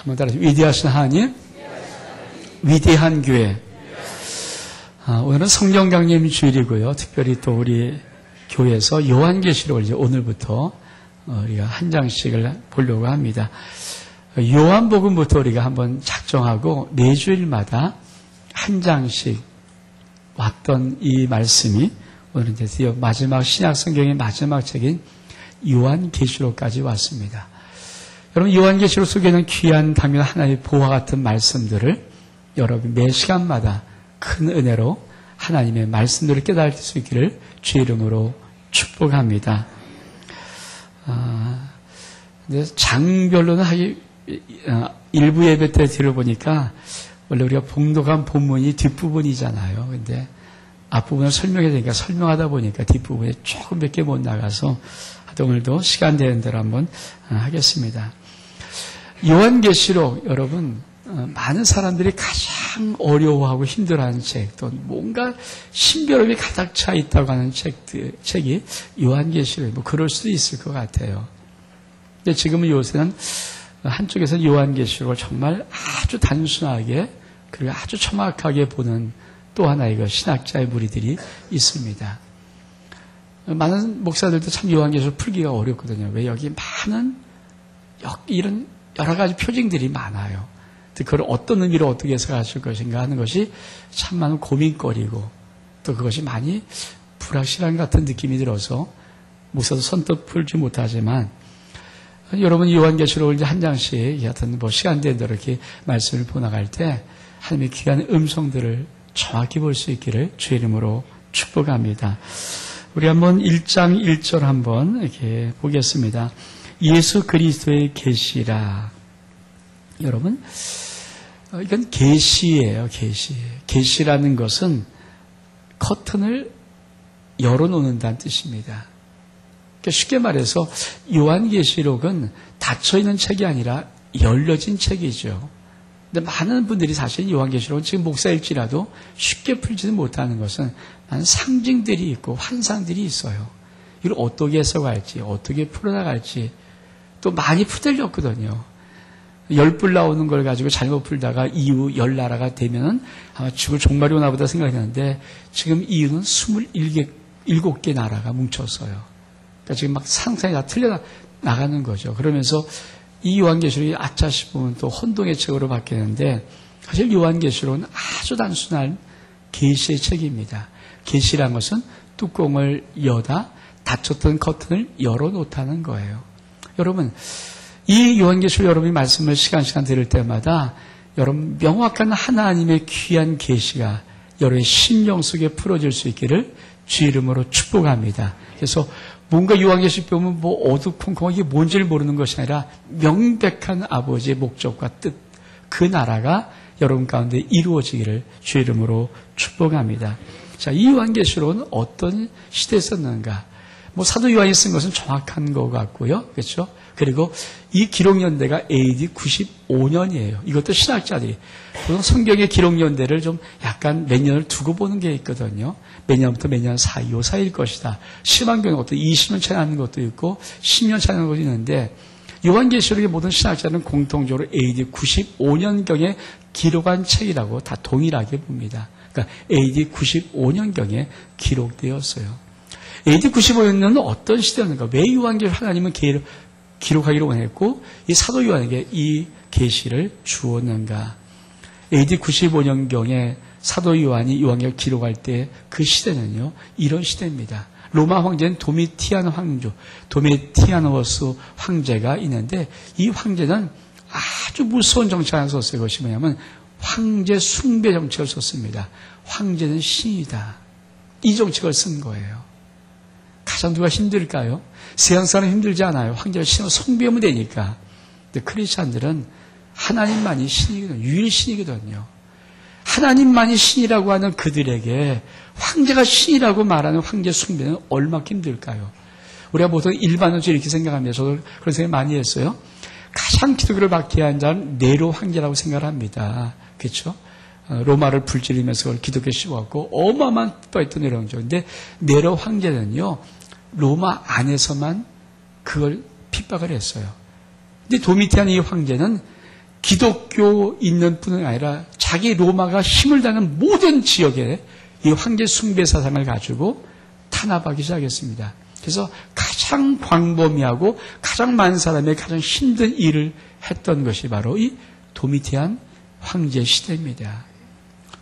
한번 따라서 위대하신 하나님, 위대한 교회. 오늘은 성경 강림 주일이고요. 특별히 또 우리 교회에서 요한계시록을 이제 오늘부터 우리가 한 장씩을 보려고 합니다. 요한복음부터 우리가 한번 작정하고 매주일마다 한 장씩 왔던 이 말씀이 오늘은 드디어 마지막 신약 성경의 마지막 책인 요한계시록까지 왔습니다. 여러분, 요한계시록 속에는 귀한 당연 하나님의 보화 같은 말씀들을 여러분 매 시간마다 큰 은혜로 하나님의 말씀들을 깨달을 수 있기를 주의 이름으로 축복합니다. 장별로는 일부 예배 때 들어보니까 원래 우리가 봉독한 본문이 뒷부분이잖아요. 근데 앞부분을 설명해야 되니까 설명하다 보니까 뒷부분에 조금 몇 개 못 나가서 오늘도 시간 되는 대로 한번 하겠습니다. 요한계시록 여러분 많은 사람들이 가장 어려워하고 힘들어하는 책, 또 뭔가 신비로움이 가득 차 있다고 하는 책이 요한계시록, 뭐 그럴 수도 있을 것 같아요. 근데 지금은 요새는 한쪽에서 요한계시록을 정말 아주 단순하게 그리고 아주 정확하게 보는 또 하나의 신학자의 무리들이 있습니다. 많은 목사들도 참 요한계시록 풀기가 어렵거든요. 왜 여기 많은 이런 여러 가지 표징들이 많아요. 그걸 어떤 의미로 어떻게 해석하실 것인가 하는 것이 참 많은 고민거리고 또 그것이 많이 불확실한 같은 느낌이 들어서 목사도 선뜻 풀지 못하지만 여러분 요한계시록을 이제 한 장씩 하여튼 뭐 시간 되는 대로 이렇게 말씀을 보나갈 때 하나님의 귀한 음성들을 정확히 볼 수 있기를 주의 이름으로 축복합니다. 우리 한번 1장 1절 한번 이렇게 보겠습니다. 예수 그리스도의 계시라. 여러분, 이건 계시예요, 계시. 계시라는 것은 커튼을 열어놓는다는 뜻입니다. 그러니까 쉽게 말해서 요한계시록은 닫혀있는 책이 아니라 열려진 책이죠. 근데 많은 분들이 사실 요한계시록은 지금 목사일지라도 쉽게 풀지는 못하는 것은 많은 상징들이 있고 환상들이 있어요. 이걸 어떻게 해석할지, 어떻게 풀어나갈지 또 많이 푸들렸거든요. 10불 나오는 걸 가지고 잘못 풀다가 이후 10나라가 되면은 아마 죽을 종말이 오나 보다 생각했는데 지금 이유는 27개 나라가 뭉쳤어요. 그러니까 지금 막 상상이 다 틀려 나가는 거죠. 그러면서 이 요한계시록이 아차 싶으면 또 혼동의 책으로 바뀌는데 사실 요한계시록은 아주 단순한 계시의 책입니다. 계시란 것은 뚜껑을 여다 닫혔던 커튼을 열어놓다는 거예요. 여러분, 이 요한계시록 여러분이 말씀을 시간 들을 때마다 여러분 명확한 하나님의 귀한 계시가 여러분의 심령 속에 풀어질 수 있기를 주 이름으로 축복합니다. 그래서 뭔가 요한계시록 보면 뭐 어두컴컴하게 뭔지를 모르는 것이 아니라 명백한 아버지의 목적과 뜻, 그 나라가 여러분 가운데 이루어지기를 주 이름으로 축복합니다. 자, 이 요한계시록은 어떤 시대에 썼는가? 뭐 사도 요한이 쓴 것은 정확한 것 같고요. 그렇죠? 그리고 이 기록연대가 AD 95년이에요. 이것도 신학자들이 보통 성경의 기록연대를 좀 약간 몇 년을 두고 보는 게 있거든요. 몇 년부터 몇 년 사이, 요 사이일 것이다. 심한 경우는 어떤 20년 차이 나는 것도 있고 10년 차이 나는 것도 있는데 요한계시록의 모든 신학자는 공통적으로 AD 95년경에 기록한 책이라고 다 동일하게 봅니다. 그러니까 AD 95년경에 기록되었어요. AD 95년은 어떤 시대였는가? 왜 요한계시록 하나님은 기록하기로 원했고 이 사도 요한에게 이 계시를 주었는가? AD 95년경에 사도 요한이 요한계시록을 기록할 때 그 시대는요, 이런 시대입니다. 로마 황제는 도미티아노스 황제가 있는데 이 황제는 아주 무서운 정책을 썼어요. 그것이 뭐냐면 황제 숭배 정책을 썼습니다. 황제는 신이다. 이 정책을 쓴 거예요. 가장 누가 힘들까요? 세상 사람 힘들지 않아요. 황제가 신을 숭배하면 되니까. 근데 크리스찬들은 하나님만이 신이거든요. 유일신이거든요. 하나님만이 신이라고 하는 그들에게 황제가 신이라고 말하는 황제 숭배는 얼마나 힘들까요? 우리가 보통 일반적으로 이렇게 생각합니다. 저도 그런 생각 많이 했어요. 가장 기독교를 박해한 자는 네로 황제라고 생각을 합니다. 그렇죠? 로마를 불지르면서 그걸 기독교에 씌워갖고 어마어마한 뻔했던 네로 황제. 근데 네로 황제는요, 로마 안에서만 그걸 핍박을 했어요. 근데 도미티안 이 황제는 기독교 있는 뿐만 아니라 자기 로마가 힘을 다하는 모든 지역에 이 황제 숭배 사상을 가지고 탄압하기 시작했습니다. 그래서 가장 광범위하고 가장 많은 사람의 가장 힘든 일을 했던 것이 바로 이 도미티안 황제 시대입니다.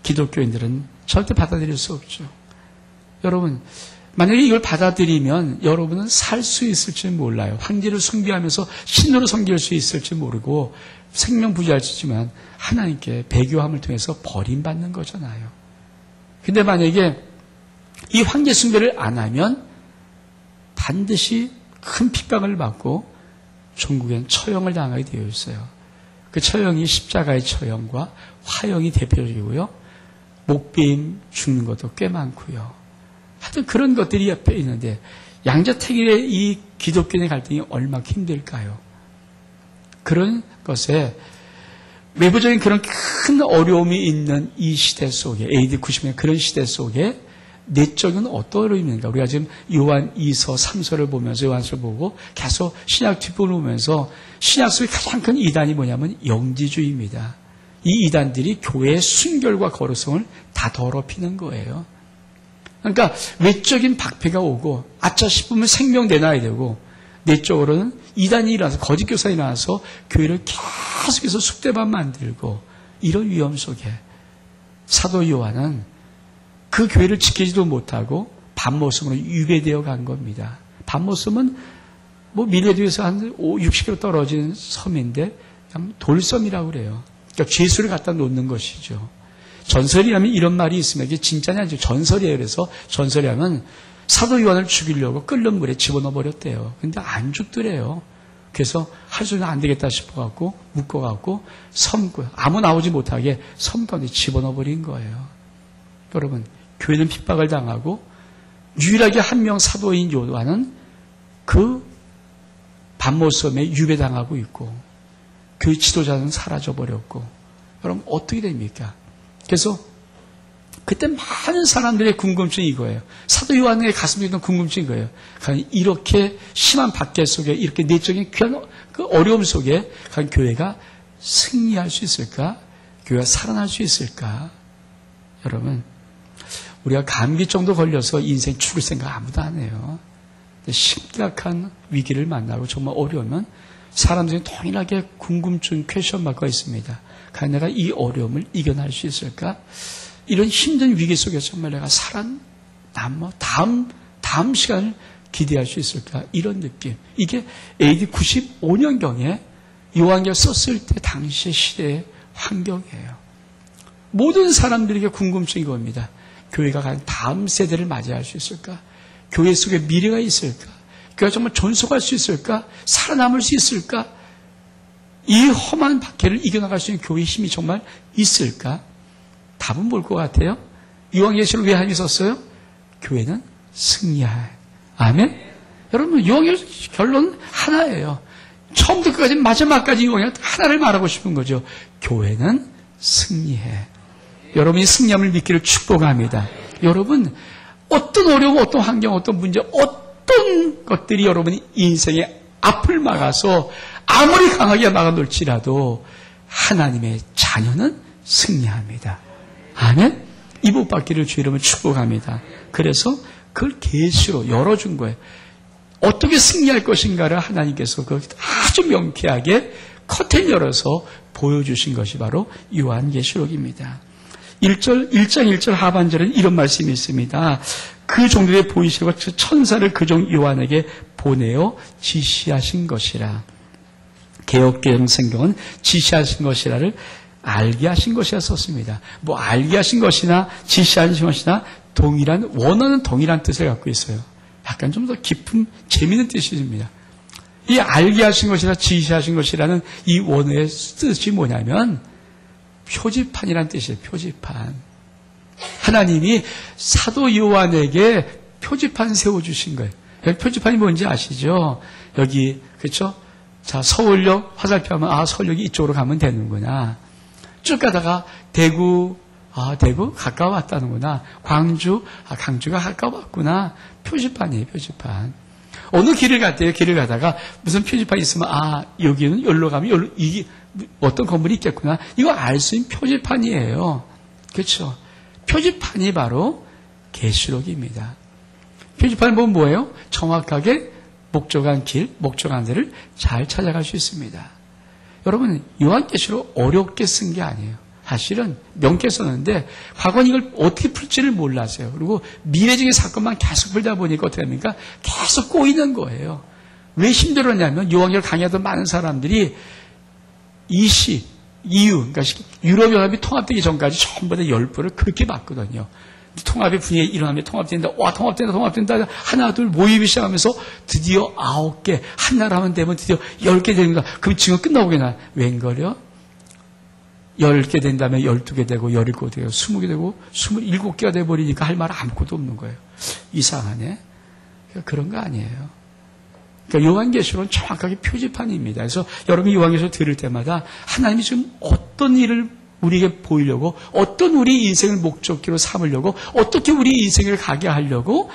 기독교인들은 절대 받아들일 수 없죠. 여러분, 만약에 이걸 받아들이면 여러분은 살 수 있을지 몰라요. 황제를 숭배하면서 신으로 섬길 수 있을지 모르고 생명 부지할지만 하나님께 배교함을 통해서 버림받는 거잖아요. 근데 만약에 이 황제 숭배를 안 하면 반드시 큰 핍박을 받고 종국엔 처형을 당하게 되어 있어요. 그 처형이 십자가의 처형과 화형이 대표적이고요. 목베임 죽는 것도 꽤 많고요. 하여튼 그런 것들이 옆에 있는데 양자택일의 이 기독교의 갈등이 얼마나 힘들까요? 그런 것에 외부적인 그런 큰 어려움이 있는 이 시대 속에 AD 90년 그런 시대 속에 내적인 어떤 어려움인가? 우리가 지금 요한 2서 3서를 보면서 요한서를 보고 계속 신약 뒷부분을 보면서 신약 속의 가장 큰 이단이 뭐냐면 영지주의입니다. 이 이단들이 교회의 순결과 거룩성을 다 더럽히는 거예요. 그러니까 외적인 박해가 오고 아차 싶으면 생명 내놔야 되고 내적으로는 이단이 일어나서 거짓 교사가 일어나서 교회를 계속해서 쑥대밭 만들고 이런 위험 속에 사도 요한은 그 교회를 지키지도 못하고 밤모섬으로 유배되어 간 겁니다. 밤모섬은 뭐 밀레드에서 한 60km 떨어진 섬인데 그냥 돌섬이라고 그래요. 그러니까 죄수를 갖다 놓는 것이죠. 전설이라면 이런 말이 있으면 이게 진짜냐 아니죠. 전설이에요. 그래서 전설이라면 사도 요한을 죽이려고 끓는 물에 집어넣어 버렸대요. 근데 안 죽더래요. 그래서 할 수는 안 되겠다 싶어갖고 묶어갖고 섬 아무 나오지 못하게 섬 가운데 집어넣어 버린 거예요. 여러분, 교회는 핍박을 당하고 유일하게 한 명 사도인 요한은 그 밤모섬에 유배당하고 있고 그 지도자는 사라져버렸고 여러분 어떻게 됩니까? 그래서 그때 많은 사람들의 궁금증이 이거예요. 사도 요한의 가슴에 있는 궁금증이 이거예요. 이렇게 심한 박해 속에 이렇게 내적인 귀한 그 어려움 속에 교회가 승리할 수 있을까? 교회가 살아날 수 있을까? 여러분, 우리가 감기 정도 걸려서 인생 죽을 생각 아무도 안 해요. 심각한 위기를 만나고 정말 어려우면 사람들이 동일하게 궁금증, 퀘션 마크가 있습니다. 과연 내가 이 어려움을 이겨낼 수 있을까? 이런 힘든 위기 속에서 정말 내가 다음 시간을 기대할 수 있을까? 이런 느낌. 이게 AD 95년경에 요한계가 썼을 때 당시의 시대의 환경이에요. 모든 사람들에게 궁금증이 겁니다. 교회가 과연 다음 세대를 맞이할 수 있을까? 교회 속에 미래가 있을까? 교회가 정말 존속할 수 있을까? 살아남을 수 있을까? 이 험한 박해를 이겨나갈 수 있는 교회의 힘이 정말 있을까? 답은 뭘 것 같아요? 요한계시를 왜 하나님이 썼어요? 교회는 승리할. 아멘? 여러분, 요한계시 결론은 하나예요. 처음부터 끝까지 마지막까지 요한계시 하나를 말하고 싶은 거죠. 교회는 승리해. 여러분이 승리함을 믿기를 축복합니다. 여러분, 어떤 어려움, 어떤 환경, 어떤 문제, 어떤 것들이 여러분이 인생의 앞을 막아서 아무리 강하게 막아놓을지라도 하나님의 자녀는 승리합니다. 아멘? 이 복 받기를 주의 이름으로 축복합니다. 그래서 그걸 계시로 열어준 거예요. 어떻게 승리할 것인가를 하나님께서 아주 명쾌하게 커튼 열어서 보여주신 것이 바로 요한계시록입니다. 1장 1절 하반절에는 이런 말씀이 있습니다. 그 종들의 보이시고 천사를 그 종 요한에게 보내어 지시하신 것이라. 개역개정 성경은 지시하신 것이라를 알게 하신 것이라 썼습니다. 뭐 알게 하신 것이나 지시하신 것이나 원어는 동일한 뜻을 갖고 있어요. 약간 좀 더 깊은 재미있는 뜻입니다. 이 알게 하신 것이나 지시하신 것이라는 이 원어의 뜻이 뭐냐면 표지판이란 뜻이에요. 표지판. 하나님이 사도 요한에게 표지판 세워주신 거예요. 표지판이 뭔지 아시죠? 여기, 그렇죠? 자, 서울역 화살표 하면, 서울역이 이쪽으로 가면 되는구나. 쭉 가다가 대구 가까워왔다는구나. 광주, 강주가 가까워왔구나. 표지판이에요, 표지판. 어느 길을 갔대요. 길을 가다가 무슨 표지판이 있으면, 여기는 여기로 가면 어떤 건물이 있겠구나. 이거 알 수 있는 표지판이에요. 그렇죠? 표지판이 바로 계시록입니다. 표지판을 보면 뭐예요? 정확하게 목적한 길, 목적한 데를 잘 찾아갈 수 있습니다. 여러분, 요한계시록 어렵게 쓴 게 아니에요. 사실은 명쾌 썼는데 과거는 이걸 어떻게 풀지를 몰랐어요. 그리고 미래적인 사건만 계속 풀다 보니까 어떻게 됩니까? 계속 꼬이는 거예요. 왜 힘들었냐면 요한계를 강의하던 많은 사람들이 그러니까 유럽연합이 통합되기 전까지 전부 다 열불을 그렇게 봤거든요. 통합의 분위기가 일어나면 통합된다. 하나, 둘 모이기 시작하면서 드디어 9개, 한 나라만 되면 드디어 10개 되는가. 그럼 지금 끝나오겠나. 웬걸요? 10개 된 다음에 12개 되고, 17개 되고, 20개 되고, 27개가 돼버리니까 할 말 아무것도 없는 거예요. 이상하네. 그러니까 그런 거 아니에요. 그러니까 요한계시록은 정확하게 표지판입니다. 그래서 여러분이 요한계시록 들을 때마다 하나님이 지금 어떤 일을 우리에게 보이려고, 어떤 우리 인생을 목적지로 삼으려고, 어떻게 우리 인생을 가게 하려고,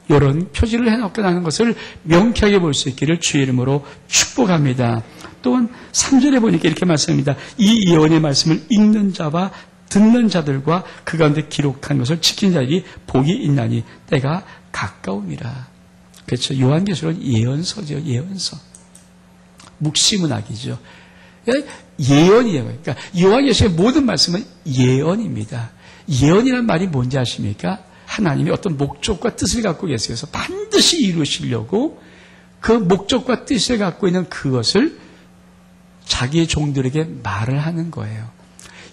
이런 표지를 해놓고 나는 것을 명쾌하게 볼 수 있기를 주의 이름으로 축복합니다. 또한 3절에 보니까 이렇게 말씀합니다. 이 예언의 말씀을 읽는 자와 듣는 자들과 그 가운데 기록한 것을 지킨 자들이 복이 있나니 때가 가까움이라. 그렇죠. 요한계시록은 예언서죠. 예언서. 묵시문학이죠. 예언이에요. 그러니까 요한계시록의 모든 말씀은 예언입니다. 예언이라는 말이 뭔지 아십니까? 하나님이 어떤 목적과 뜻을 갖고 계세요. 그래서 반드시 이루시려고 그 목적과 뜻을 갖고 있는 그것을 자기의 종들에게 말을 하는 거예요.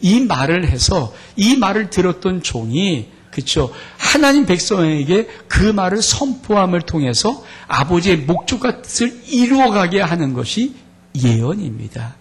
이 말을 해서 이 말을 들었던 종이 그렇죠. 하나님 백성에게 그 말을 선포함을 통해서 아버지의 목적과 뜻을 이루어가게 하는 것이 예언입니다.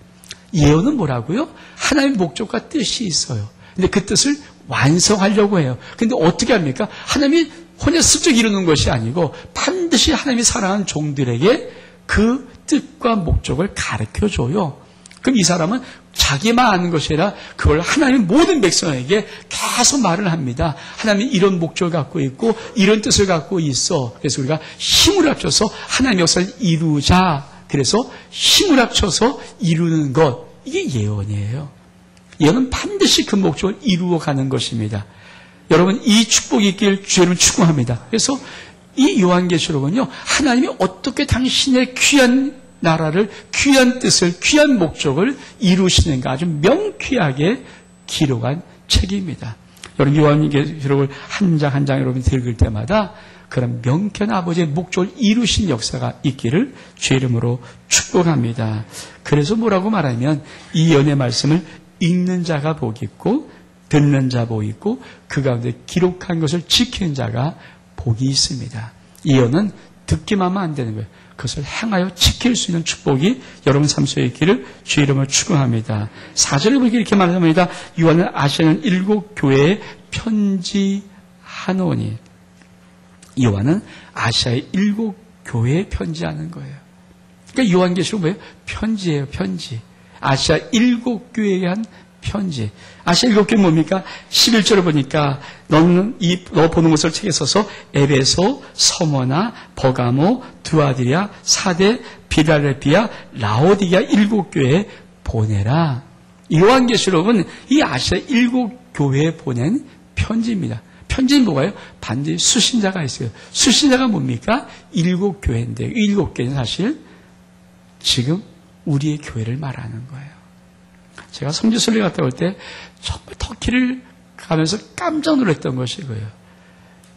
예언은 뭐라고요? 하나님의 목적과 뜻이 있어요. 근데 그 뜻을 완성하려고 해요. 근데 어떻게 합니까? 하나님이 혼자 슬쩍 이루는 것이 아니고 반드시 하나님이 사랑하는 종들에게 그 뜻과 목적을 가르쳐줘요. 그럼 이 사람은 자기만 아는 것이 아니라 그걸 하나님의 모든 백성에게 계속 말을 합니다. 하나님이 이런 목적을 갖고 있고 이런 뜻을 갖고 있어. 그래서 우리가 힘을 합쳐서 하나님의 역사를 이루자. 그래서 힘을 합쳐서 이루는 것. 이게 예언이에요. 예언은 반드시 그 목적을 이루어가는 것입니다. 여러분 이 축복이 있길 주님을 축복합니다. 그래서 이 요한계시록은요. 하나님이 어떻게 당신의 귀한 나라를, 귀한 뜻을, 귀한 목적을 이루시는가 아주 명쾌하게 기록한 책입니다. 여러분 요한계시록을 한 장 한 장 여러분이 읽을 때마다 그런 명쾌한 아버지의 목적을 이루신 역사가 있기를 주의 이름으로 축복합니다. 그래서 뭐라고 말하면 이 예언의 말씀을 읽는 자가 복이 있고 듣는 자 복이 있고 그 가운데 기록한 것을 지키는 자가 복이 있습니다. 이 예언은 듣기만 하면 안 되는 거예요. 그것을 행하여 지킬 수 있는 축복이 여러분 삶 속에 있기를 주의 이름으로 축복합니다. 4절에 보니까 이렇게 말합니다. 요한은 아시아는 7 교회에 편지하노니. 요한은 아시아의 7 교회에 편지하는 거예요. 그러니까 요한계시록 뭐예요? 편지예요. 편지. 아시아 7 교회에 한 편지. 아시아 7교회 뭡니까? 11절을 보니까 너 보는 것을 책에 써서 에베소, 서머나, 버가모, 두아디아, 사데, 비라델피아, 라오디게아 7교회에 보내라. 요한계시록은 이 아시아 7 교회에 보낸 편지입니다. 편지는 뭐가요? 반드시 수신자가 있어요. 수신자가 뭡니까? 7 교회인데 7 교회는 사실 지금 우리의 교회를 말하는 거예요. 제가 성지순례 갔다 올 때 정말 터키를 가면서 깜짝 놀랐던 것이 이거예요.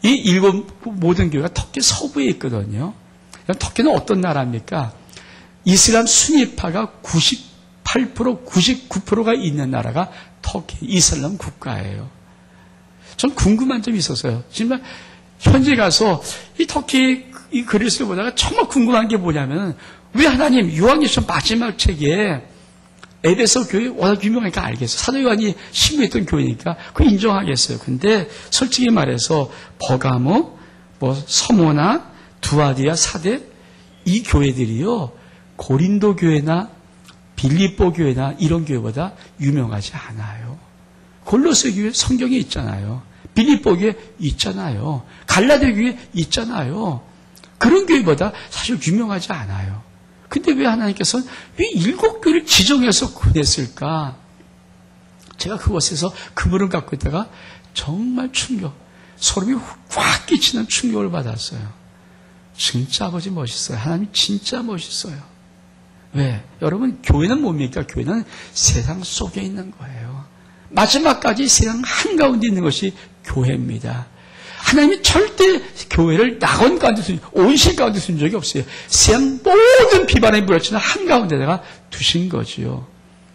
이 7 모든 교회가 터키 서부에 있거든요. 터키는 어떤 나라입니까? 이슬람 순위파가 98%, 99%가 있는 나라가 터키, 이슬람 국가예요. 전 궁금한 점이 있었어요. 정말 현지에 가서 이 터키 이 글을 보다가 정말 궁금한 게 뭐냐면 왜 하나님 요한계시록 마지막 책에 에베소 교회 워낙 유명하니까 알겠어요. 사도 요한이 신부했던 교회니까 그거 인정하겠어요. 근데 솔직히 말해서 버가모, 서모나, 두아디아, 사데 이 교회들이요 고린도 교회나 빌립보 교회나 이런 교회보다 유명하지 않아요. 골로새 교회 성경에 있잖아요. 빌립보 교회 있잖아요. 갈라디아 교회 있잖아요. 그런 교회보다 사실 유명하지 않아요. 근데 왜 하나님께서는 왜 7교회를 지정해서 보냈을까? 제가 그곳에서 그물을 갖고 있다가 정말 소름이 확 끼치는 충격을 받았어요. 진짜 아버지 멋있어요. 하나님 진짜 멋있어요. 왜? 여러분, 교회는 뭡니까? 교회는 세상 속에 있는 거예요. 마지막까지 세상 한가운데 있는 것이 교회입니다. 하나님이 절대 교회를 낙원 가운데 온실 가운데 두신 적이 없어요. 세상 모든 비반에 물어치는 한가운데다가 두신 거지요.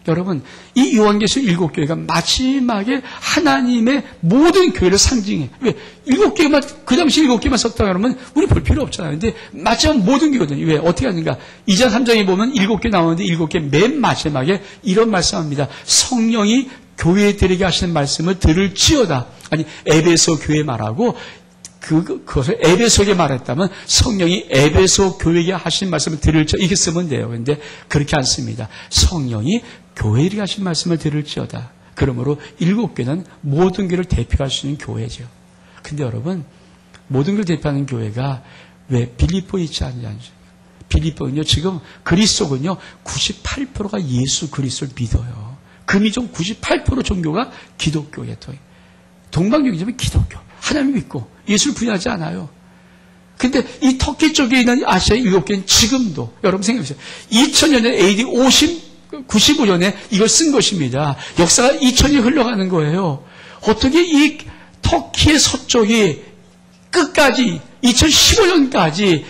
여러분, 이 요한계시록 7교회가 마지막에 하나님의 모든 교회를 상징해. 왜? 7교회만, 그 당시 7교회만 썼다고 하면 우리 볼 필요 없잖아요. 근데 마지막 모든 교회거든요. 왜? 어떻게 하는가? 2장 3장에 보면 7교회 나오는데 7교회 맨 마지막에 이런 말씀합니다. 성령이 교회들에게 하시는 말씀을 들을지어다. 아니, 에베소 교회 말하고, 그것을 에베소에게 말했다면 성령이 에베소 교회에게 하신 말씀을 들을지어다. 이렇게 쓰면 돼요. 그런데 그렇게 안 씁니다. 성령이 교회에게 하신 말씀을 들을지어다. 그러므로 7교회는 모든 교회를 대표할 수 있는 교회죠. 근데 여러분, 모든 교회를 대표하는 교회가 왜 빌립보에 있지 않냐. 빌립보는요, 지금 그리스도군요, 98%가 예수 그리스도를 믿어요. 금이종 98% 종교가 기독교예요. 동방교이지만 기독교. 하나님 믿고 예수를 부인하지 않아요. 근데 이 터키 쪽에 있는 아시아 7개는 지금도 여러분 생각해보세요. 2000년에 AD 95년에 이걸 쓴 것입니다. 역사가 2000년이 흘러가는 거예요. 어떻게 이 터키의 서쪽이 끝까지 2015년까지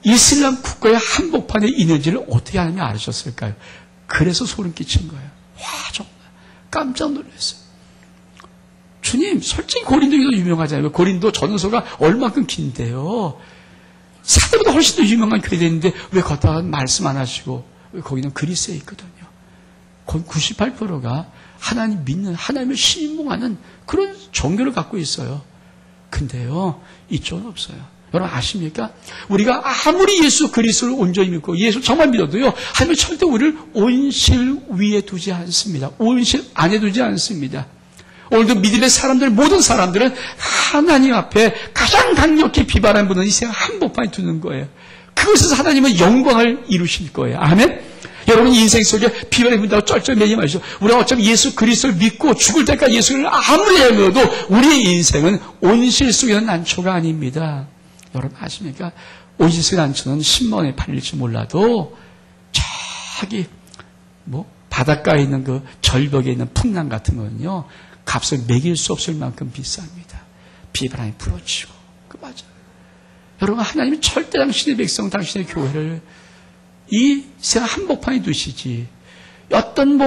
이슬람 국가의 한복판에 있는지를 어떻게 하나님이 알으셨을까요? 그래서 소름 끼친 거예요. 와, 정말 깜짝 놀랐어요. 주님, 솔직히 고린도가 유명하잖아요. 고린도 전서가 얼마큼 긴데요. 사대보다 훨씬 더 유명한 교회 되는데 왜 걷다가 말씀 안 하시고 거기는 그리스에 있거든요. 거의 98%가 하나님 믿는, 하나님을 신봉하는 그런 종교를 갖고 있어요. 근데요, 이쪽은 없어요. 여러분 아십니까? 우리가 아무리 예수 그리스도를 온전히 믿고 예수 정말 믿어도요, 하나님은 절대 우리를 온실 위에 두지 않습니다. 온실 안에 두지 않습니다. 오늘도 믿음의 사람들, 모든 사람들은 하나님 앞에 가장 강력히 비바람 부는 이 세상 한복판에 두는 거예요. 그것에서 하나님은 영광을 이루실 거예요. 아멘? 여러분 인생 속에 비바람이 분다고 쩔쩔매지 마시죠. 우리가 어차피 예수 그리스도를 믿고 죽을 때까지 예수를 아무리 믿어도 우리의 인생은 온실 속에 난초가 아닙니다. 여러분 아십니까? 온실 속의 난초는 10만원에 팔릴지 몰라도 저기 바닷가에 있는 그 절벽에 있는 풍랑 같은 거는요, 값을 매길 수 없을 만큼 비쌉니다. 비바람이 불어치고. 그 맞아요. 여러분, 하나님은 절대 당신의 백성, 당신의 교회를 이 세상 한복판에 두시지, 어떤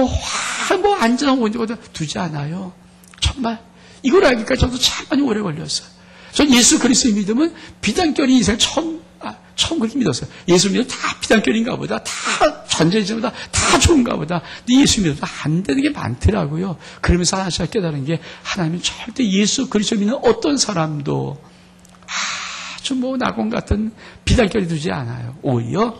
안전한 곳에 두지 않아요. 정말. 이걸 알기까지 저도 참 많이 오래 걸렸어요. 전 예수 그리스도의 믿음은 비단결인 인생을 처음 그렇게 믿었어요. 예수 믿으면 다 비단결인가 보다, 다 전쟁보다 다 좋은가 보다. 근데 예수 믿어도 안 되는 게 많더라고요. 그러면서 하나씩 깨달은 게 하나님은 절대 예수 그리스도 믿는 어떤 사람도 아주 낙원 같은 비단결이 두지 않아요. 오히려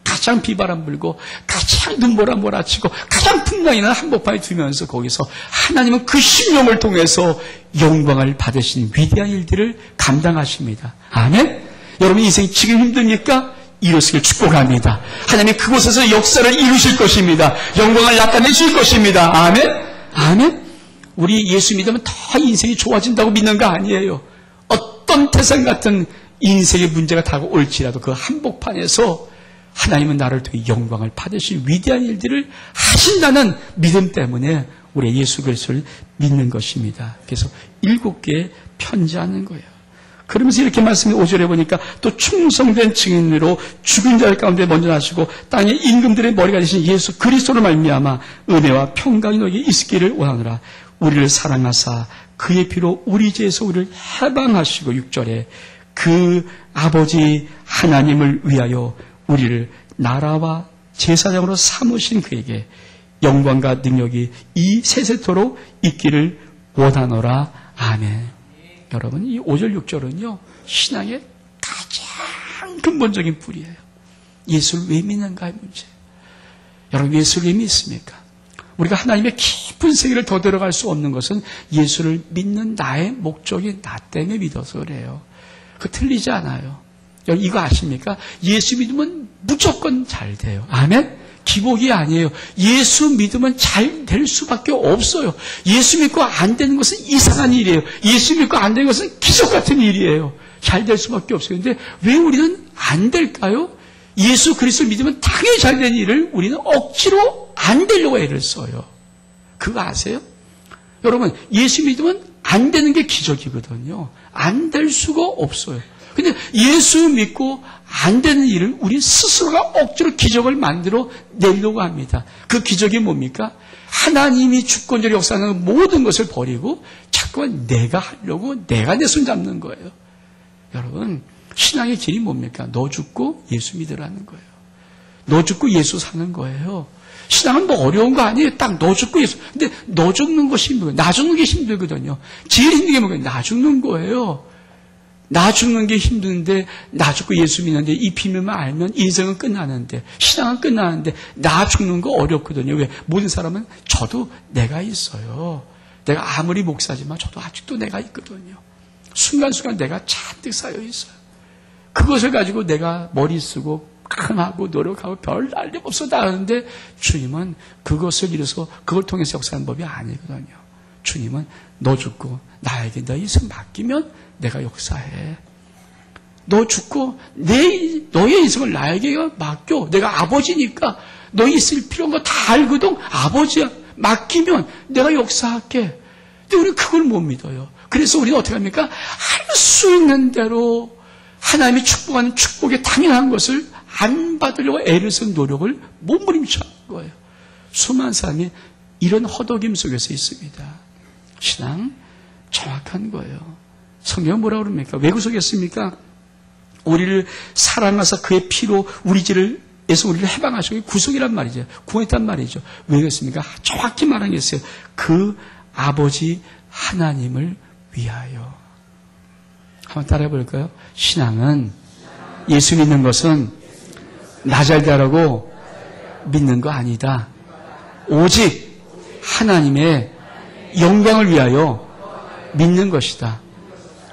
가장 비바람 불고 가장 눈보라 몰아치고 가장 풍랑이 나는 한복판에 두면서 거기서 하나님은 그 심령을 통해서 영광을 받으시는 위대한 일들을 감당하십니다. 아멘? 여러분 인생 지금 힘듭니까? 이루시길 축복합니다. 하나님이 그곳에서 역사를 이루실 것입니다. 영광을 나타내실 것입니다. 아멘? 아멘? 우리 예수 믿으면 더 인생이 좋아진다고 믿는 거 아니에요. 어떤 태산 같은 인생의 문제가 다가올지라도 그 한복판에서 하나님은 나를 통해 영광을 받으실 위대한 일들을 하신다는 믿음 때문에 우리 예수 그리스도를 믿는 것입니다. 그래서 7개에 편지하는 거예요. 그러면서 이렇게 말씀해 5절에 보니까 또 충성된 증인으로 죽은 자들 가운데 먼저 나시고 땅의 임금들의 머리가 되신 예수 그리스도로 말미암아 은혜와 평강이 너에게 있기를 원하노라. 우리를 사랑하사 그의 피로 우리 죄에서 우리를 해방하시고 6절에 그 아버지 하나님을 위하여 우리를 나라와 제사장으로 삼으신 그에게 영광과 능력이 이 세세토록 있기를 원하노라. 아멘. 여러분 이 5절 6절은요 신앙의 가장 근본적인 뿌리예요. 예수를 왜 믿는가의 문제. 여러분 예수를 왜 믿습니까? 우리가 하나님의 깊은 세계를 더 들어갈 수 없는 것은 예수를 믿는 나의 목적이 나 때문에 믿어서 그래요. 그거 틀리지 않아요. 여러분 이거 아십니까? 예수 믿으면 무조건 잘 돼요. 아멘? 기복이 아니에요. 예수 믿으면 잘 될 수밖에 없어요. 예수 믿고 안 되는 것은 이상한 일이에요. 예수 믿고 안 되는 것은 기적 같은 일이에요. 잘 될 수밖에 없어요. 근데 왜 우리는 안 될까요? 예수 그리스도 믿으면 당연히 잘 되는 일을 우리는 억지로 안 되려고 애를 써요. 그거 아세요? 여러분, 예수 믿으면 안 되는 게 기적이거든요. 안 될 수가 없어요. 근데 예수 믿고 안 되는 일을 우리 스스로가 억지로 기적을 만들어 내려고 합니다. 그 기적이 뭡니까? 하나님이 주권적으로 역사하는 모든 것을 버리고 자꾸만 내가 하려고 내가 내 손 잡는 거예요. 여러분, 신앙의 길이 뭡니까? 너 죽고 예수 믿으라는 거예요. 너 죽고 예수 사는 거예요. 신앙은 뭐 어려운 거 아니에요. 딱 너 죽고 예수. 근데 너 죽는 것이 힘들어요. 나 죽는 게 힘들거든요. 제일 힘든 게 뭐예요? 나 죽는 거예요. 나 죽는 게 힘든데 나 죽고 예수 믿는데 이 비밀만 알면 인생은 끝나는데 신앙은 끝나는데 나 죽는 거 어렵거든요. 왜? 모든 사람은 저도 내가 있어요. 내가 아무리 목사지만 저도 아직도 내가 있거든요. 순간순간 내가 잔뜩 쌓여 있어요. 그것을 가지고 내가 머리 쓰고 강하고 노력하고 별 날림 없어도 하는데 주님은 그것을 이뤄서 그걸 통해서 역사하는 법이 아니거든요. 주님은 너 죽고 나에게 너 인생 맡기면 내가 역사해. 너 죽고 너의 인생을 나에게 맡겨. 내가 아버지니까 너 있을 필요한 거 다 알거든. 아버지야. 맡기면 내가 역사할게. 근데 우리는 그걸 못 믿어요. 그래서 우리는 어떻게 합니까? 할 수 있는 대로 하나님이 축복하는 축복의 당연한 것을 안 받으려고 애를 쓴 노력을 몸부림쳐 하는 거예요. 수많은 사람이 이런 허덕임 속에서 있습니다. 신앙 정확한 거예요. 성경은 뭐라고 그럽니까? 왜 구속했습니까? 우리를 사랑하사 그의 피로 에서 우리를 해방하시고 구속이란 말이죠. 구원했단 말이죠. 왜 그랬습니까? 정확히 말하겠어요. 그 아버지 하나님을 위하여. 한번 따라해 볼까요? 신앙은 예수 믿는 것은 나 잘 되라고 믿는 거 아니다. 오직 하나님의 영광을 위하여 믿는 것이다.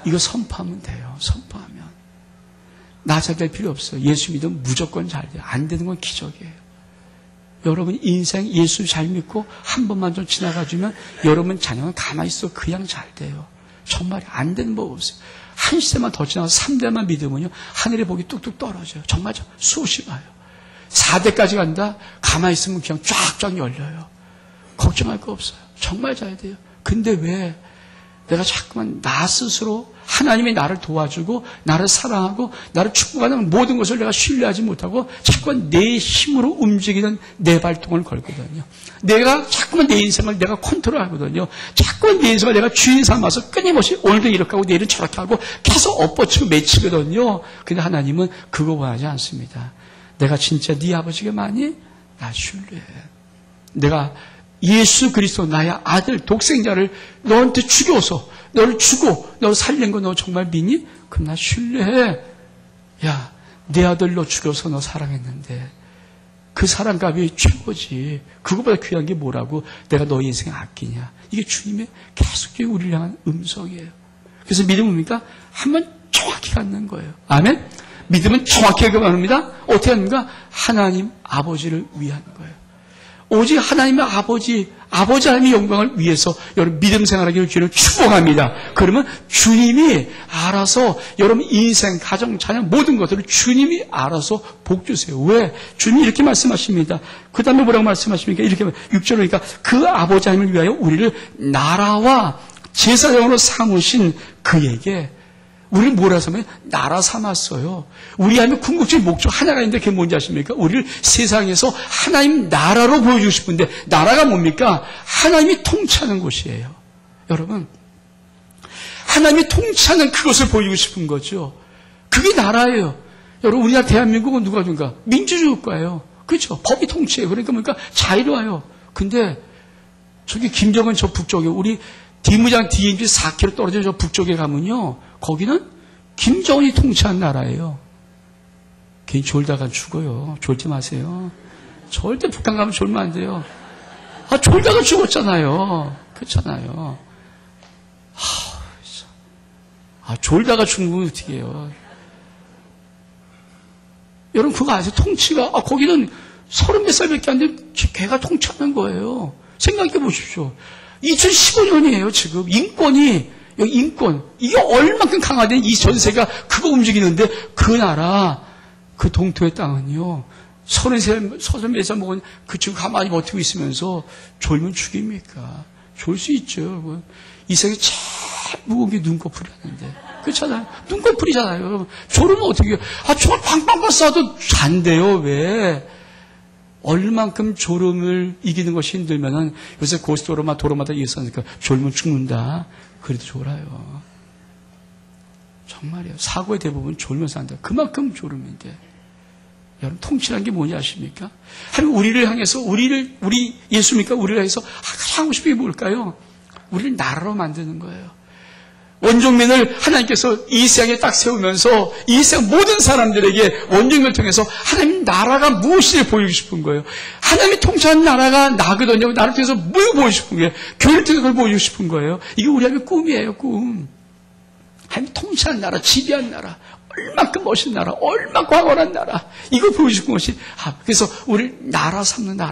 이거 선포하면 돼요. 선포하면. 나 잘 될 필요 없어요. 예수 믿으면 무조건 잘 돼요. 안 되는 건 기적이에요. 여러분 인생 예수 잘 믿고 한 번만 좀 지나가주면 여러분 자녀는 가만히 있어 그냥 잘 돼요. 정말 안 되는 법 없어요. 한 시대만 더 지나가서 3대만 믿으면요. 하늘의 복이 뚝뚝 떨어져요. 정말 수없이 와요. 4대까지 간다? 가만히 있으면 그냥 쫙쫙 열려요. 걱정할 거 없어요. 정말 잘 돼요. 근데 왜 내가 자꾸만 나 스스로 하나님이 나를 도와주고 나를 사랑하고 나를 축복하는 모든 것을 내가 신뢰하지 못하고 자꾸만 내 힘으로 움직이는 내 발통을 걸거든요. 내가 자꾸만 내 인생을 내가 컨트롤하거든요. 자꾸만 내 인생을 내가 주인 삼아서 끊임없이 오늘도 이렇게 하고 내일은 저렇게 하고 계속 엎어치고 맺히거든요. 근데 하나님은 그거 원하지 않습니다. 내가 진짜 네 아버지가 많이 나 신뢰해. 내가 예수 그리스도 나의 아들 독생자를 너한테 죽여서 너를 주고 너를 살린 거 너 정말 믿니? 그럼 나 신뢰해. 야, 내 아들 너 죽여서 너 사랑했는데 그 사랑값이 최고지. 그거보다 귀한 게 뭐라고 내가 너의 인생 아끼냐. 이게 주님의 계속적인 우리를 향한 음성이에요. 그래서 믿음은 뭡니까? 한번 정확히 갖는 거예요. 아멘? 믿음은 정확히 갖습니다. 어떻게 합니까? 하나님 아버지를 위한 거예요. 오직 하나님의 아버지 하나님의 영광을 위해서 여러분 믿음 생활하기를 주님을 축복합니다. 그러면 주님이 알아서 여러분 인생, 가정, 자녀 모든 것들을 주님이 알아서 복 주세요. 왜? 주님이 이렇게 말씀하십니다. 그 다음에 뭐라고 말씀하십니까? 이렇게 6절을 그러니까 그 아버지 하나님을 위하여 우리를 나라와 제사장으로 삼으신 그에게 우리를 뭐라 삼아요? 나라 삼았어요. 우리 안에 궁극적인 목적 하나가 있는데 그게 뭔지 아십니까? 우리를 세상에서 하나님 나라로 보여주고 싶은데 나라가 뭡니까? 하나님이 통치하는 곳이에요. 여러분 하나님이 통치하는 그것을 보여주고 싶은 거죠. 그게 나라예요. 여러분 우리나라 대한민국은 누가 준가? 민주주의 국가예요. 그렇죠? 법이 통치해요. 그러니까 뭡니까? 자유로워요. 근데 저기 김정은 저 북쪽에 우리 디무장 DMZ 4km 떨어져 저 북쪽에 가면요. 거기는 김정은이 통치한 나라예요. 괜히 졸다가 죽어요. 졸지 마세요. 절대 북한 가면 졸면 안 돼요. 졸다가 죽었잖아요. 그렇잖아요. 졸다가 죽는 건 어떻게 해요. 여러분 그거 아세요? 통치가 거기는 30몇 살밖에 안 된 걔가 통치하는 거예요. 생각해 보십시오. 2015년이에요 지금. 인권이 여기 인권 이게 얼만큼 강화된 이 전세가 그거 움직이는데 그 나라 그 동토의 땅은요 30살 먹은 그 친구 가만히 버티고 있으면서 졸면 죽입니까? 졸 수 있죠 여러분. 이 세상에 제일 무거운 게 눈꺼풀이라는데 그렇잖아요. 눈꺼풀이잖아요 여러분. 졸으면 어떻게 해요? 졸 팡팡팡 쏴도 잔대요. 왜? 얼만큼 졸음을 이기는 것이 힘들면은 요새 도로마다 있으니까 졸면 죽는다. 그래도 졸아요. 정말이에요. 사고의 대부분 졸면서 한다. 그만큼 졸음인데. 여러분, 통치라는 게 뭐냐 아십니까? 하나님 우리를 향해서, 우리 예수니까 우리를 향해서 가장 하고 싶은 게 뭘까요? 우리를 나라로 만드는 거예요. 원종민을 하나님께서 이 세상에 딱 세우면서 이 세상 모든 사람들에게 원종민을 통해서 하나님 나라가 무엇인지 보이고 싶은 거예요. 하나님이 통치하는 나라가 나거든요. 나를 통해서 뭘 보이고 싶은 거예요. 교회를 통해서 그걸 보이고 싶은 거예요. 이게 우리 하나님의 꿈이에요. 꿈. 하나님이 통치하는 나라, 지배하는 나라, 얼만큼 멋있는 나라, 얼만큼 광활한 나라, 이걸 보이고 싶은 것이 그래서 우리를 나라 삼는 거예요.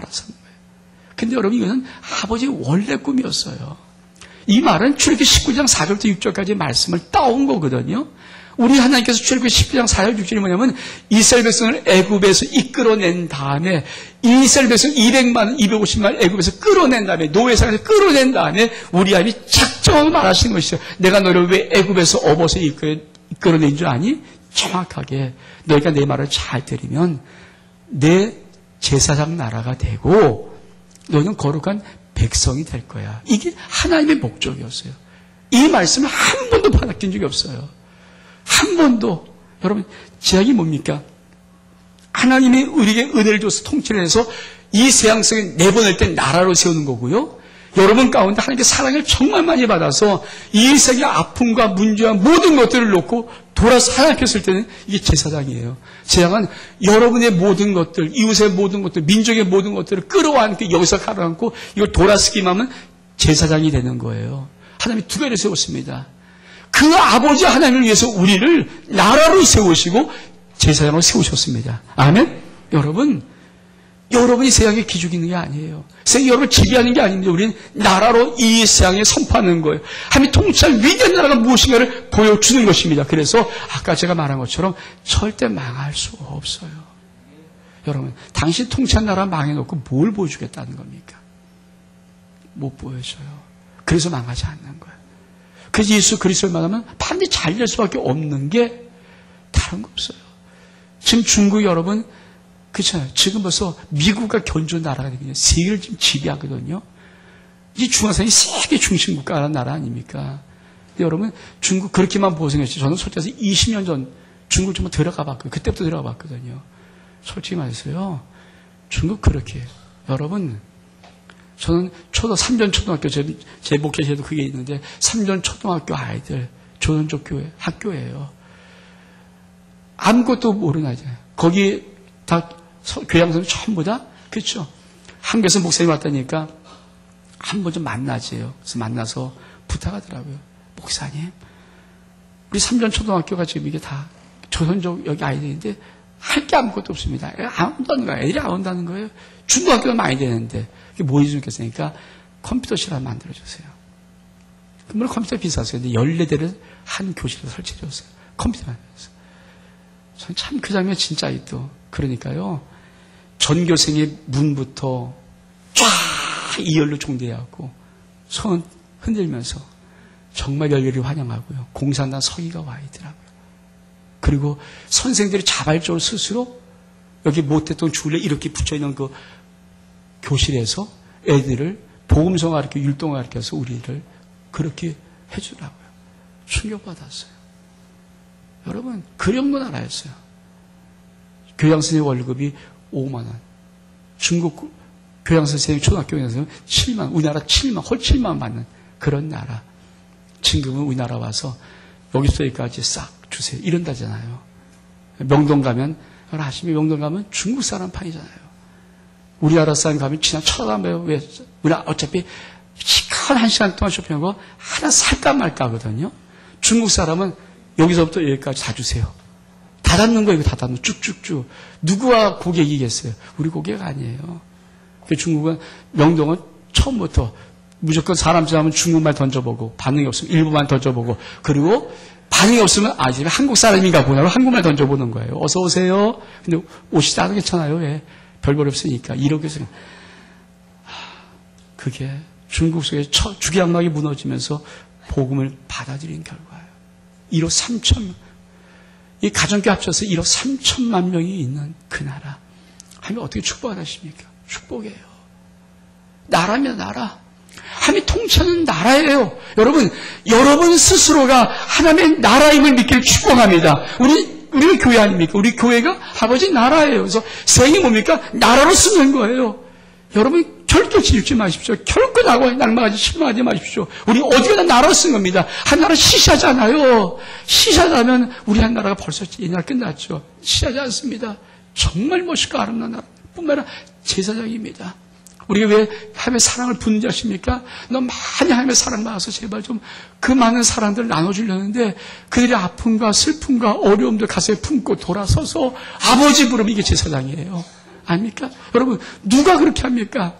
근데 여러분 이거는 아버지의 원래 꿈이었어요. 이 말은 출애굽기 19장 4절부터 6절까지의 말씀을 따온 거거든요. 우리 하나님께서 출애굽기 19장 4절 6절이 뭐냐면 이스라엘 백성을 애굽에서 이끌어낸 다음에 이스라엘 백성 200만 250만 애굽에서 끌어낸 다음에 노예상에서 끌어낸 다음에 우리 하나님이 작정하고 말하시는 것이죠. 내가 너를 왜 애굽에서 업어서 이끌어낸 줄 아니? 정확하게 너희가 내 말을 잘 들으면 내 제사장 나라가 되고 너희는 거룩한 백성이 될 거야. 이게 하나님의 목적이었어요. 이 말씀을 한 번도 바뀐 적이 없어요. 한 번도. 여러분, 제약이 뭡니까? 하나님이 우리에게 은혜를 줘서 통치를 해서 이 세상성에 내보낼 때 나라로 세우는 거고요. 여러분 가운데 하나님의 사랑을 정말 많이 받아서 이 세상의 아픔과 문제와 모든 것들을 놓고 돌아서 하나님께 쓸 때는 이게 제사장이에요. 제사장은 여러분의 모든 것들, 이웃의 모든 것들, 민족의 모든 것들을 끌어안고 여기서 가라앉고 이걸 돌아쓰기만 하면 제사장이 되는 거예요. 하나님이 두 개를 세웠습니다. 그 아버지 하나님을 위해서 우리를 나라로 세우시고 제사장으로 세우셨습니다. 아멘? 여러분이 세상에 기죽이는 게 아니에요. 세상이 여러분을 지배하는 게 아닙니다. 우리는 나라로 이 세상에 선포하는 거예요. 하나님이 통치할 위대한 나라가 무엇인가를 보여주는 것입니다. 그래서 아까 제가 말한 것처럼 절대 망할 수 없어요. 여러분, 당신 통치한 나라 망해놓고 뭘 보여주겠다는 겁니까? 못 보여줘요. 그래서 망하지 않는 거예요. 그래서 예수 그리스도를 만나면 반드시 잘 될 수밖에 없는 게 다른 거 없어요. 지금 중국 여러분 그렇잖아요. 지금 벌써 미국과 견주는 나라가 되거든요. 세계를 지금 지배하거든요. 이 중앙선이 세계 중심 국가라는 나라 아닙니까? 근데 여러분 중국 그렇게만 보생했죠. 저는 솔직히 20년 전 중국 좀 들어가 봤거든요. 그때부터 들어가 봤거든요. 솔직히 말해서요. 중국 그렇게 해요. 여러분 저는 3전 초등학교 제 목회제도 그게 있는데 3전 초등학교 아이들 조선족 교회 학교예요. 아무것도 모르는 아이잖아요. 거기 다 교양선생 전부 다 그렇죠. 한국에서 목사님 왔다니까 한 번 좀 만나지요. 그래서 만나서 부탁하더라고요. 목사님, 우리 3전 초등학교가 지금 이게 다 조선족 여기 아이들인데 할 게 아무것도 없습니다. 안 온다는 거예요. 애들이 안 온다는 거예요. 중고학교가 많이 되는데 그게 뭐 해주겠으니까 컴퓨터실 하나 만들어주세요. 물론 컴퓨터 비쌌어요. 근데 14대를 한 교실에 설치해줬어요. 컴퓨터 만들었어요. 전 참 그 장면 진짜 또 그러니까요. 전교생의 문부터 쫙 이열로 종대하고 손 흔들면서 정말 열렬히 환영하고요. 공산당 서기가 와 있더라고요. 그리고 선생들이 자발적으로 스스로 여기 못했던 줄에 이렇게 붙여있는 그 교실에서 애들을 복음성 가르쳐 율동 가르쳐서 우리를 그렇게 해주더라고요. 충격받았어요. 여러분 그 정도 나라였어요. 교양선생님 월급이 5만 원. 중국 교양선생님 초등학교 교양선생님 7만 원. 우리나라 7만 홀 7만 원 받는 그런 나라. 지금은 우리나라 와서 여기서 여기까지 싹 주세요. 이런다잖아요. 명동 가면 아시면 명동 가면 중국 사람 판이잖아요. 우리나라 사람 가면 그냥 쳐다봐요. 왜? 우리 어차피 시간 1시간 동안 쇼핑하고 하나 살까 말까 하거든요. 중국 사람은 여기서부터 여기까지 다 주세요. 다 닫는 거예요. 다 닫는 쭉쭉쭉. 누구와 고객이겠어요? 우리 고객 아니에요. 중국은 명동은 처음부터 무조건 사람 지나면 중국말 던져보고 반응이 없으면 일부만 던져보고 그리고 반응이 없으면 아 이제 한국 사람인가 보나 한국말 던져보는 거예요. 어서 오세요. 근데 오시지 않아도 괜찮아요. 왜? 별볼 없으니까. 이렇게 해서 그게 중국 속에 주기양막이 무너지면서 복음을 받아들인 결과예요. 1억 3천 이 가정교 합쳐서 1억 3천만 명이 있는 그 나라. 하나님 어떻게 축복하십니까? 축복이에요. 나라면 나라. 하나님이 통치하는 나라예요. 여러분 스스로가 하나님의 나라임을 믿기를 축복합니다. 우리가 교회 아닙니까? 우리 교회가 아버지 나라예요. 그래서 세상이 뭡니까? 나라로 쓰는 거예요. 여러분 절대 지지 마십시오. 결코 낙망하지 실망하지 마십시오. 우리 어디가 나라로 쓴 겁니다. 한 나라 시시하잖아요. 시시하다면 우리 한 나라가 벌써 옛날 끝났죠. 시시하지 않습니다. 정말 멋있고 아름다운 나라 뿐만 아니라 제사장입니다. 우리가 왜 하나님의 사랑을 부는 자십니까? 너 많이 하나님의 사랑 받아서 제발 좀 그 많은 사랑들을 나눠주려는데 그들의 아픔과 슬픔과 어려움들 가슴에 품고 돌아서서 아버지 부르면 이게 제사장이에요. 아닙니까? 여러분 누가 그렇게 합니까?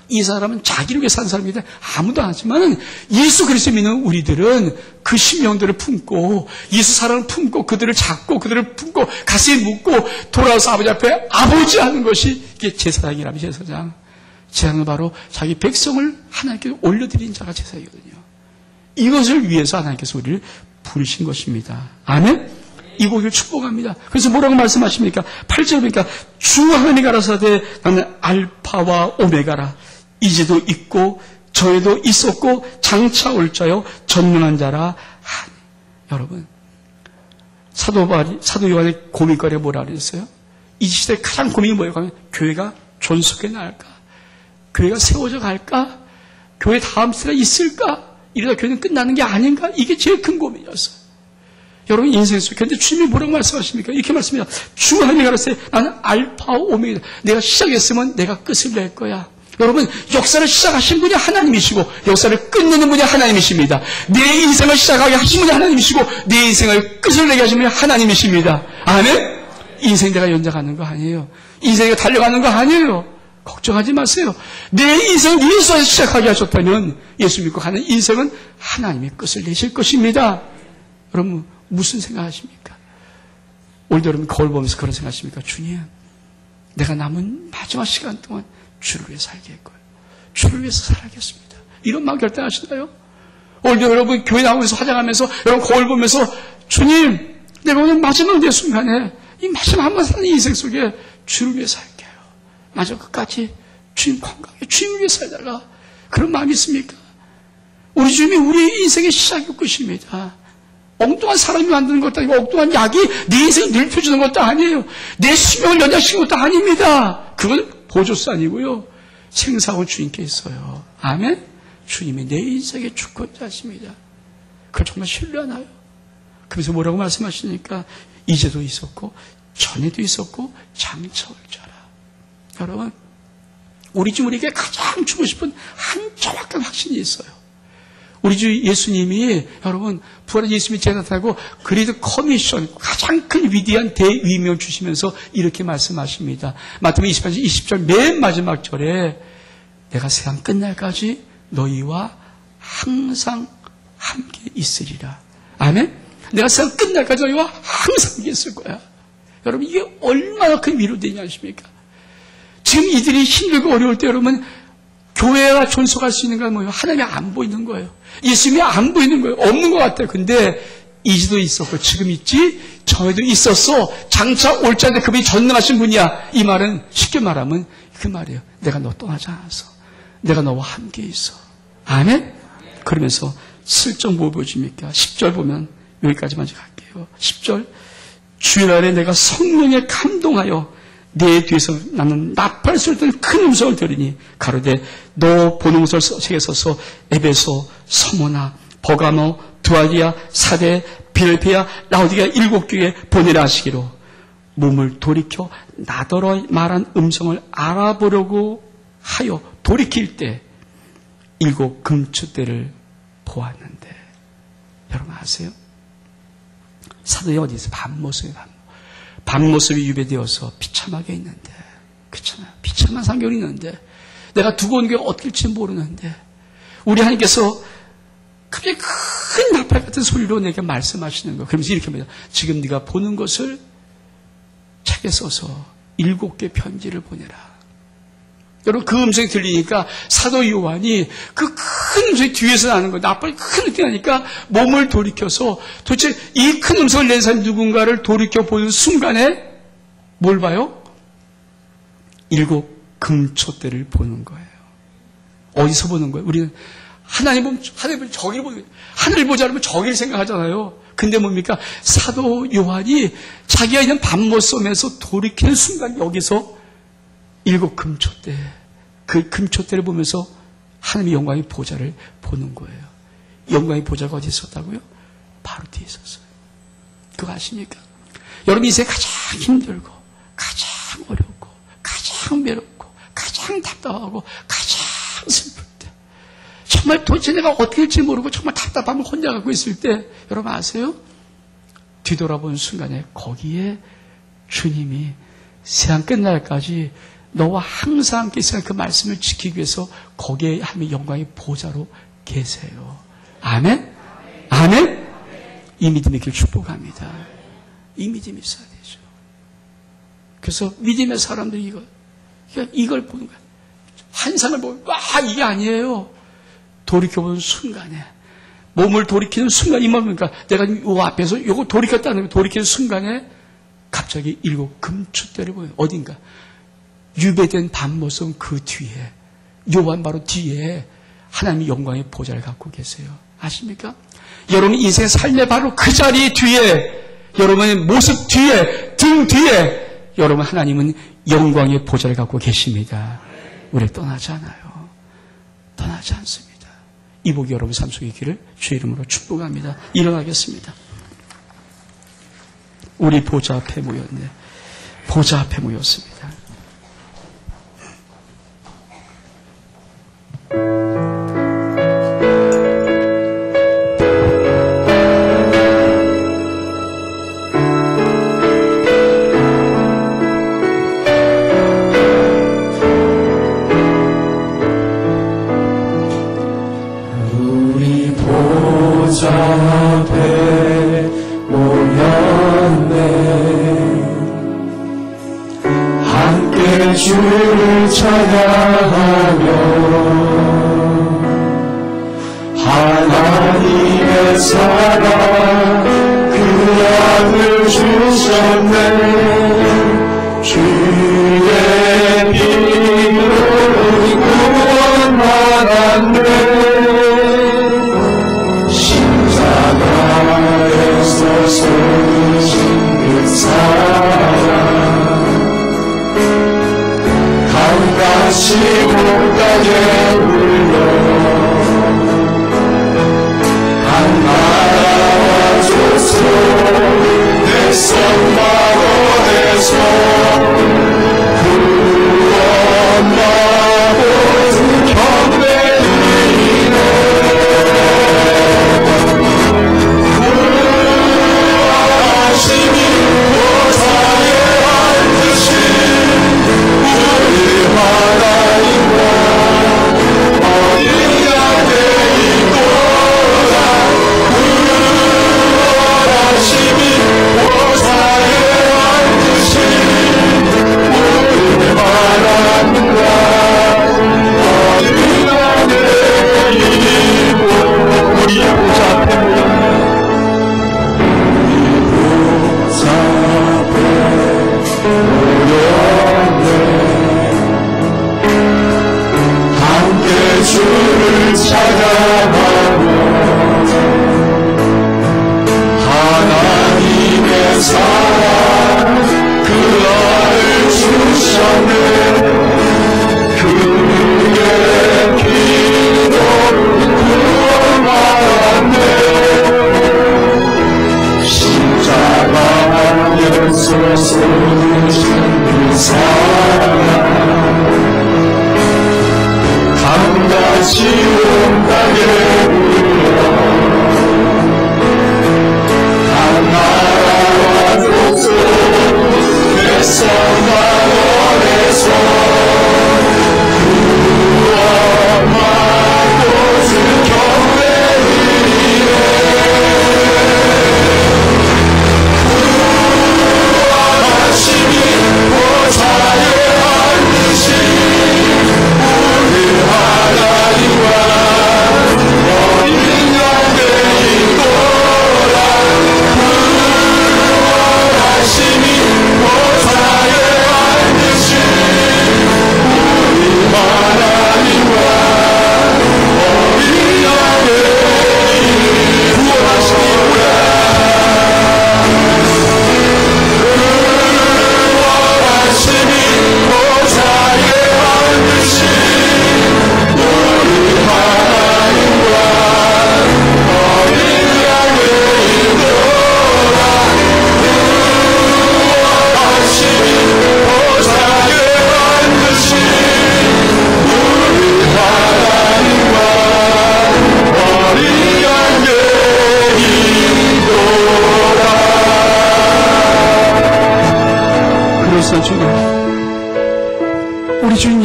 이 사람은 자기를 위해 사는 사람인데 아무도 안 하지만 예수 그리스도 믿는 우리들은 그 심령들을 품고 예수 사랑을 품고 그들을 잡고 그들을 품고 가슴에 묻고 돌아와서 아버지 앞에 아버지 하는 것이 이게 제사장이라면 제사장. 제사장은 바로 자기 백성을 하나님께 올려드린 자가 제사장이거든요. 이것을 위해서 하나님께서 우리를 부르신 것입니다. 아멘? 이 고기를 축복합니다. 그래서 뭐라고 말씀하십니까? 8절 보니까 주 하나님이 가라사대 나는 알파와 오메가라. 이제도 있고 저에도 있었고 장차 올 자요 전능한 자라 하니. 여러분 사도 요한의 고민거리가 뭐라 그랬어요? 이 시대의 가장 고민이 뭐예요? 하면 교회가 존속해 나갈까? 교회가 세워져 갈까? 교회 다음 세대가 있을까? 이러다 교회는 끝나는 게 아닌가? 이게 제일 큰 고민이었어요. 여러분 인생 속에 그런데 주님이 뭐라고 말씀하십니까? 이렇게 말씀합니다. 주 하나님이 가라사대 나는 알파와 오메가. 내가 시작했으면 내가 끝을 낼 거야. 여러분 역사를 시작하신 분이 하나님이시고 역사를 끝내는 분이 하나님이십니다. 내 인생을 시작하게 하신 분이 하나님이시고 내 인생을 끝을 내게 하신 분이 하나님이십니다. 아멘? 인생 내가 연장하는 거 아니에요. 인생이 달려가는 거 아니에요. 걱정하지 마세요. 내 인생을 예수에서 시작하게 하셨다면 예수 믿고 가는 인생은 하나님이 끝을 내실 것입니다. 여러분 무슨 생각하십니까? 오늘도 여러분 거울 보면서 그런 생각하십니까? 주님 내가 남은 마지막 시간 동안 주를 위해 살겠고요. 주를 위해서 살아야겠습니다. 이런 마음 결단하시나요? 오늘도 여러분 교회 나오면서 화장하면서 여러분 거울 보면서 주님 내가 오늘 마지막 내 순간에 이 마지막 한 번 사는 인생 속에 주를 위해 살게요. 마지막 끝까지 주님 건강에 주님을 위해 살다가 그런 마음이 있습니까? 우리 주님이 우리 인생의 시작이 끝입니다. 엉뚱한 사람이 만드는 것도 아니고 엉뚱한 약이 내 인생을 넓혀주는 것도 아니에요. 내 수명을 연장시키는 것도 아닙니다. 그건 보조수 아니고요. 생사하고 주님께 있어요. 아멘? 주님이 내 인생의 주권자십니다. 그걸 정말 신뢰하나요? 그래서 뭐라고 말씀하시니까 이제도 있었고 전에도 있었고 장차 올 자라. 여러분 우리 주 우리에게 가장 주고 싶은 한 정확한 확신이 있어요. 우리 주 예수님이 여러분 부활한 예수님이 제 나타나고 그리드 커미션 가장 큰 위대한 대위명을 주시면서 이렇게 말씀하십니다. 마태복음 28장 20절 맨 마지막 절에 내가 세상 끝날까지 너희와 항상 함께 있으리라. 아멘? 내가 세상 끝날까지 너희와 항상 함께 있을 거야. 여러분 이게 얼마나 큰 위로되냐 아십니까? 지금 이들이 힘들고 어려울 때 여러분 교회가 존속할 수 있는 건 뭐예요? 하나님이 안 보이는 거예요. 예수님이 안 보이는 거예요. 없는 것 같아요. 근데 이제도 있었고 지금 있지 전에도 있었어. 장차 올 자인데 그분이 전능하신 분이야. 이 말은 쉽게 말하면 그 말이에요. 내가 너 떠나지 않았어. 내가 너와 함께 있어. 아멘? 그러면서 슬쩍 뭐 보여줍니까? 10절 보면 여기까지만 갈게요. 10절 주의 날에 내가 성령에 감동하여 내 뒤에서 나는 나팔 소리 같은 큰 음성을 들으니 가로되 너 보는 것을 책에 써서 에베소, 서모나, 버가모, 두아디아, 사데, 빌레피아, 라오디게아 7교회에 보내라 하시기로 몸을 돌이켜 나더러 말한 음성을 알아보려고 하여 돌이킬 때 7 금추대를 보았는데 여러분 아세요? 사도에 어디서 밤모습에 밤모습 밤모습이 유배되어서 비참하게 있는데, 그렇잖아요. 비참한 상경이 있는데, 내가 두고 온 게 어떨지 모르는데, 우리 하나님께서 갑자기 큰 나팔 같은 소리로 내게 말씀하시는 거. 그러면서 이렇게 합니다. 지금 네가 보는 것을 책에 써서 7개 편지를 보내라. 여러분, 그 음성이 들리니까 사도 요한이 그 큰 음성이 뒤에서 나는 거예요. 나팔이 큰 음성이 나니까 몸을 돌이켜서 도대체 이 큰 음성을 낸 사람이 누군가를 돌이켜보는 순간에 뭘 봐요? 7 금촛대를 보는 거예요. 어디서 보는 거예요? 우리는 하나님 보면 저기를 보는 거예요. 하늘을 보지 않으면 저기를 생각하잖아요. 근데 뭡니까? 사도 요한이 자기가 있는 밤모섬에서 돌이키는 순간 여기서 7 금촛대, 그 금촛대를 보면서 하나님의 영광의 보좌를 보는 거예요. 영광의 보좌가 어디 있었다고요? 바로 뒤에 있었어요. 그거 아십니까? 여러분 인생에 가장 힘들고 가장 어렵고 가장 외롭고 가장 답답하고 가장 슬플 때, 정말 도대체 내가 어떻게 할지 모르고 정말 답답함을 혼자 갖고 있을 때, 여러분 아세요? 뒤돌아보는 순간에 거기에 주님이 세상 끝날까지 너와 항상 함께 있으면 그 말씀을 지키기 위해서 거기에 하나님의 영광의 보좌로 계세요. 아멘? 아멘? 이 믿음의 길 축복합니다. 이 믿음이 있어야 되죠. 그래서 믿음의 사람들이 이걸 보는 거예요. 환상을 보면 이게 아니에요. 돌이켜보는 순간에, 몸을 돌이키는 순간, 이 뭡니까? 내가 요 앞에서 요거 돌이켰다는 거, 돌이키는 순간에 갑자기 7 금촛대를 보여요. 어딘가 유배된 밤모습 그 뒤에, 요한 바로 뒤에 하나님의 영광의 보좌를 갖고 계세요. 아십니까? 여러분 인생의 삶의 바로 그 자리 뒤에, 여러분의 모습 뒤에, 등 뒤에 여러분 하나님은 영광의 보좌를 갖고 계십니다. 우리를 떠나지 않아요. 떠나지 않습니다. 이 복이 여러분 삶 속에 있기를 주의 이름으로 축복합니다. 일어나겠습니다. 우리 보좌 앞에 모였네. 보좌 앞에 모였습니다. 주를 찬양하며 하나님의 사랑 그 아들 주셨네. 주의 피로 구원 받았네. 십자가에서 쏟으신 그 사랑 다시 못가게 울려 한 나라와 조소 내 성마원에서 구원받고 경배이네. 구하심이 보좌에 앉으신 우리 하나님과 어디 안에 있노라. 구하심이 보좌에 앉으신 우리 하나님과 어디 안에 있고. 우리 보좌 앞에 주를 찬양하며 하나님의 사랑 그 아들 주셨네. 그의 피로 구원받았네. 십자가에서 쏟으신 그 사랑 강같이 온 땅에 울려 한 나라와 족속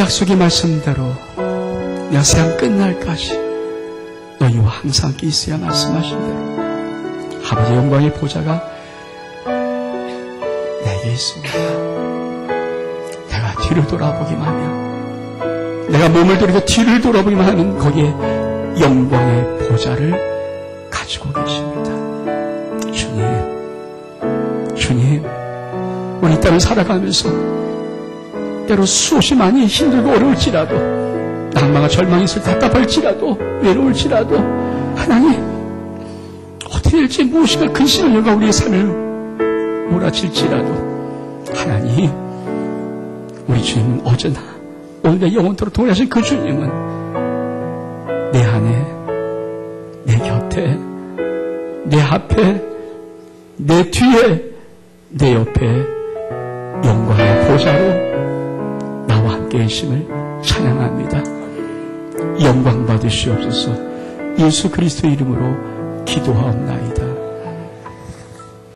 약속의 말씀대로 내가 세상 끝날까지 너희와 항상 함께 있어야 말씀하신 대로 아버지 영광의 보좌가 내게 있습니다. 내가 뒤를 돌아보기만 하면, 내가 몸을 들이고 뒤를 돌아보기만 하면 거기에 영광의 보좌를 가지고 계십니다. 주님, 우리 이 땅을 살아가면서 때로 수없이 많이 힘들고 어려울지라도, 낭만과 절망이 있을 답답할지라도, 외로울지라도, 하나님, 어떻게 될지 무엇인가 근심을 열과 우리의 삶을 몰아칠지라도, 하나님, 우리 주님은 어제나 오늘과 영원토록 동일하신 그 주님은 내 안에, 내 곁에, 내 앞에, 내 뒤에, 내 옆에 영광의 보좌로 나와 함께 계심을 찬양합니다. 영광 받으시옵소서. 예수 그리스도의 이름으로 기도하옵나이다.